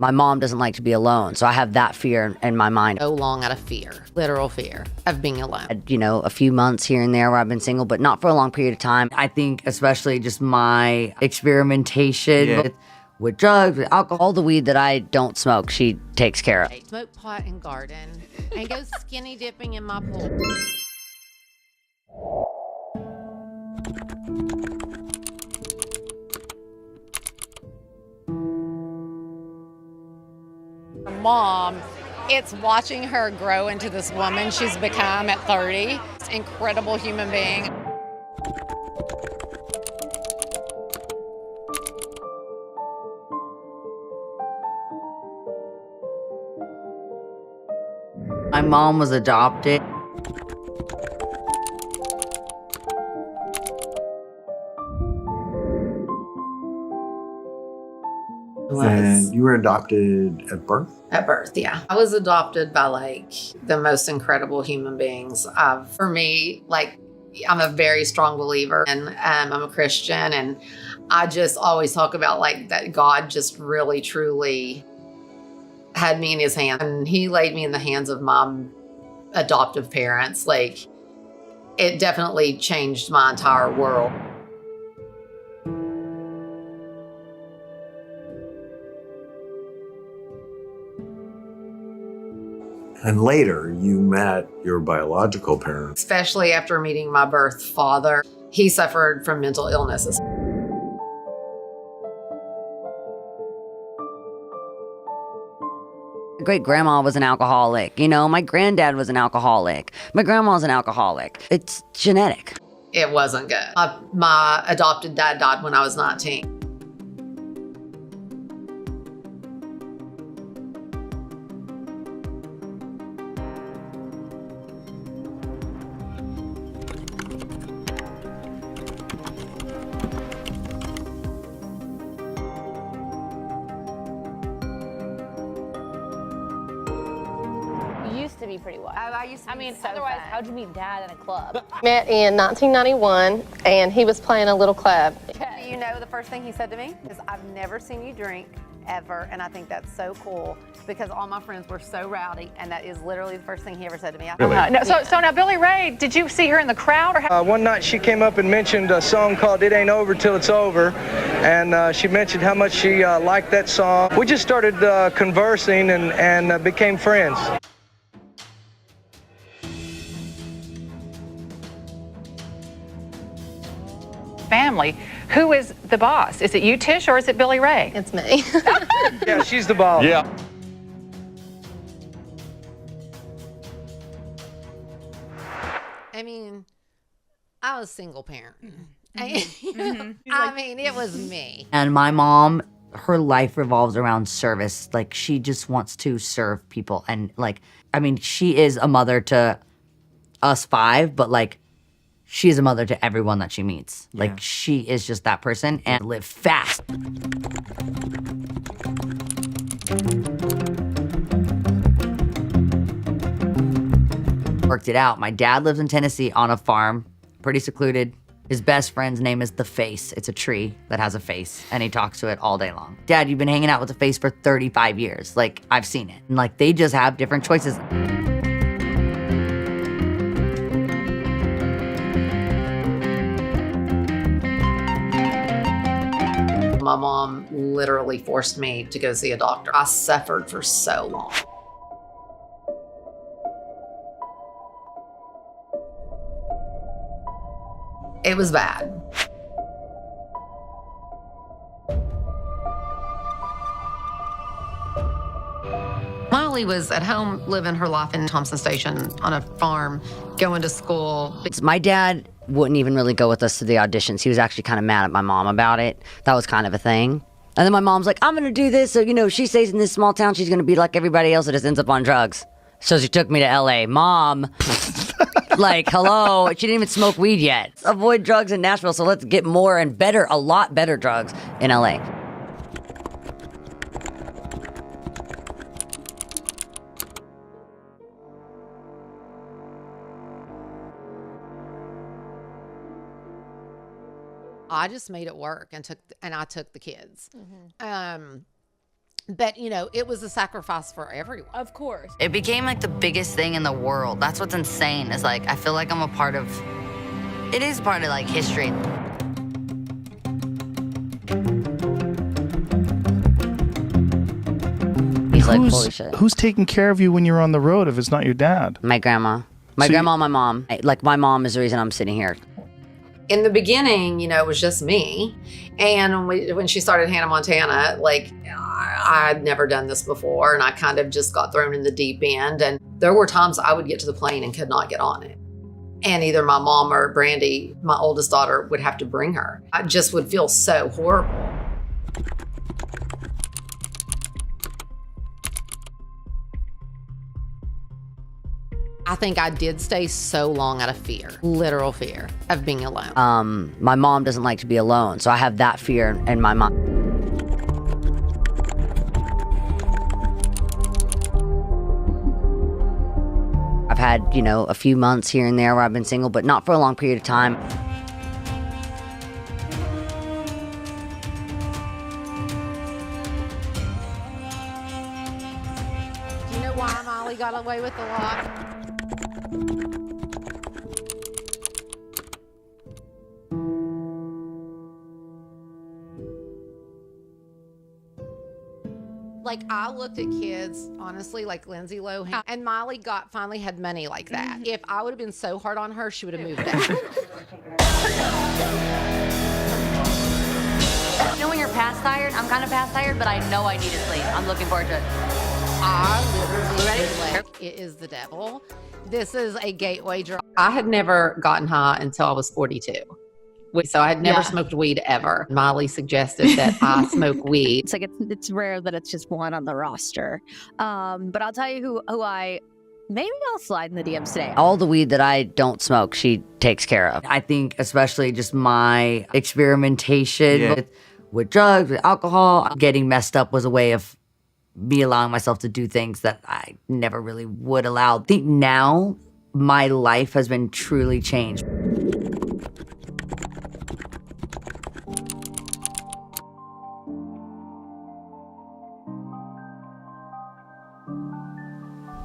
My mom doesn't like to be alone, so I have that fear in my mind. So long out of fear, literal fear of being alone. You know, a few months here and there where I've been single, but not for a long period of time. I think especially just my experimentation with drugs, with alcohol, the weed that I don't smoke, she takes care of. I smoke pot and garden and go skinny dipping in my pool. Mom, it's watching her grow into this woman she's become at 30. It's an incredible human being. My mom was adopted. And you were adopted at birth? At birth, yeah. I was adopted by like the most incredible human beings. For me, like I'm a very strong believer and I'm a Christian, and I just always talk about like that God just really truly had me in his hands, and he laid me in the hands of my adoptive parents. Like it definitely changed my entire world. And later, you met your biological parents. Especially after meeting my birth father. He suffered from mental illnesses. My great-grandma was an alcoholic. You know, my granddad was an alcoholic. My grandma's an alcoholic. It's genetic. It wasn't good. My adopted dad died when I was 19. To be pretty wild. I used to I be mean, so otherwise, fat. how'd you meet Dad in a club? Met in 1991, and he was playing a little club. Do you know the first thing he said to me? Is I've never seen you drink ever, and I think that's so cool because all my friends were so rowdy, and that is literally the first thing he ever said to me. Really? So now Billy Ray, did you see her in the crowd? Or one night she came up and mentioned a song called It Ain't Over Till It's Over, and she mentioned how much she liked that song. We just started conversing and became friends. family, who is the boss? Is it you, Tish, or is it Billy Ray? It's me. Yeah, she's the boss. Yeah. I mean, I was single parent. I mean, it was me. And my mom, her life revolves around service. Like, she just wants to serve people. And, like, I mean, she is a mother to us 5, but, like, she is a mother to everyone that she meets. Yeah. Like, she is just that person, and live fast. Worked it out. My dad lives in Tennessee on a farm, pretty secluded. His best friend's name is The Face. It's a tree that has a face, and he talks to it all day long. Dad, you've been hanging out with The Face for 35 years. Like, I've seen it. And, like, they just have different choices. My mom literally forced me to go see a doctor. I suffered for so long. It was bad. Miley was at home living her life in Thompson Station on a farm, going to school. My dad wouldn't even really go with us to the auditions. He was actually kind of mad at my mom about it. That was kind of a thing. And then my mom's like, I'm going to do this. So, you know, she stays in this small town. She's going to be like everybody else that just ends up on drugs. So she took me to LA. Mom, like, hello. She didn't even smoke weed yet. Avoid drugs in Nashville. So let's get more and better, a lot better drugs in LA. I just made it work and I took the kids. But, you know, it was a sacrifice for everyone. Of course. It became like the biggest thing in the world. That's what's insane, is like, I feel like I'm a part of, it is part of like history. He's like, holy shit. Who's taking care of you when you're on the road if it's not your dad? My grandma. My grandma and my mom. Like, my mom is the reason I'm sitting here. In the beginning, you know, it was just me. And when she started Hannah Montana, like, I'd never done this before, and I kind of just got thrown in the deep end. And there were times I would get to the plane and could not get on it. And either my mom or Brandy, my oldest daughter, would have to bring her. I just would feel so horrible. I think I did stay so long out of fear, literal fear of being alone. My mom doesn't like to be alone, so I have that fear in my mind. I've had, you know, a few months here and there where I've been single, but not for a long period of time. Do you know why Miley got away with the lot? Like, I looked at kids, honestly, like Lindsay Lohan, and Miley finally had money like that. If I would have been so hard on her, she would have moved out. You know when you're past tired? I'm kind of past tired, but I know I need to sleep. I'm looking forward to it. I literally feel like it is the devil. This is a gateway drug. I had never gotten high until I was 42. So I had never smoked weed ever. Miley suggested that I smoke weed. It's like it's rare that it's just one on the roster. But I'll tell you who maybe I'll slide in the DMs today. All the weed that I don't smoke, she takes care of. I think especially just my experimentation with drugs, with alcohol, getting messed up was a way of me allowing myself to do things that I never really would allow. I think now my life has been truly changed.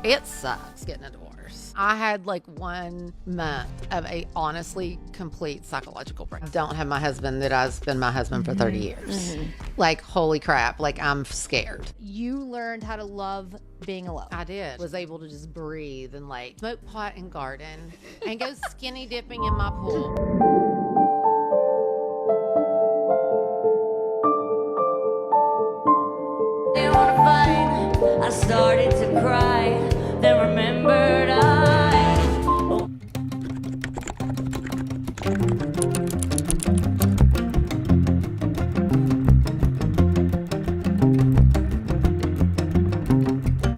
It sucks getting a divorce. I had like 1 month of a honestly complete psychological break. I don't have my husband that has been my husband for 30 years. Like, holy crap, like I'm scared. You learned how to love being alone. I did. Was able to just breathe and like smoke pot and garden and go skinny dipping in my pool. I started to cry, then remembered